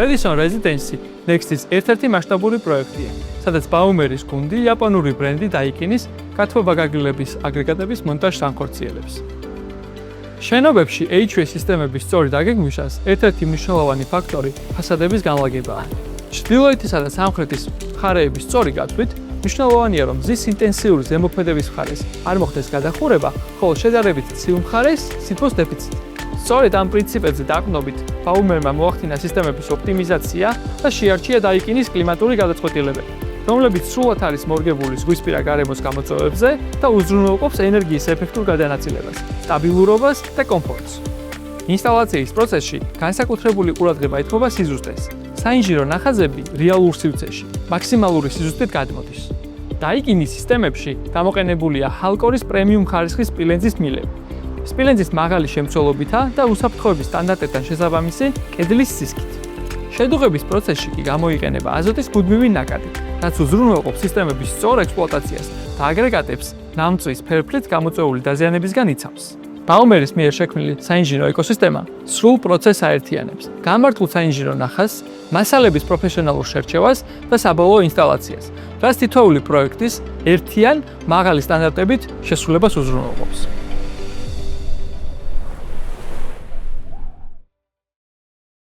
Redison Residency Next-ის ერთ-ერთი მასშტაბური პროექტია, სადაც Baumer-ის გუნდი იაპონური ბრენდი Daikin-ის გათბობა-გაგრილების აგრეგატების მონტაჟს განხორციელებს. შენობებში HVAC სისტემების სწორი დაგეგმვისას ერთ-ერთი მნიშვნელოვანი ფაქტორი ფასადების განლაგებაა. ჩრდილოეთისა და სამხრეთის მხარეების სწორი გათვლით მნიშვნელოვანია, რომ მზის ინტენსიური ზემოქმედების მხარეს არ მოხდეს გადახურება, ხოლო შედარებით ცივ მხარეს სითბოს დეფიციტი. სწორედ ამ პრინციპებზე დაყრდნობით, Baumer-მა მოახდინა სისტემების ოპტიმიზაცია და შეარჩია Daikin-ის კლიმატური გადაწყვეტილებები, რომლებიც სრულად არის მორგებული ზღვისპირა გარემოს გამოწვევებზე და უზრუნველყოფს ენერგიის ეფექტურ გადანაწილებას, სტაბილურობას და კომფორტს. ინსტალაციის პროცესში განსაკუთრებული ყურადღება ეთმობა სიზუსტეს. საინჟინრო ნახაზები რეალურ სივრცეში მაქსიმალური სიზუსტით გადმოდის. Daikin-ის სისტემებში გამოყენებულია ჰალკორის პრემიუმ ხარისხის სპილენძის მილები. სპილენძის მაღალი შემცველობითა და უსაფრთხოების სტანდარტებთან შესაბამისი კედლის სისქით. შედუღების პროცესში კი გამოიყენება აზოტის მუდმივი ნაკადი, რაც უზრუნველყოფს სისტემების სწორ ექსპლუატაციას და აგრეგატებს ნამწვის ფერფლით გამოწვეული დაზიანებისგან იცავს. Baumer-ის მიერ შექმნილი საინჟინრო ეკოსისტემა სრულ პროცესს აერთიანებს, გამართულ საინჟინრო ნახაზს, მასალების პროფესიონალურ შერჩევას და საბოლოო ინსტალაციას, რაც თითოეული პროექტის ერთიან მაღალი სტანდარტებით შესრულებას უზრუნველყოფს.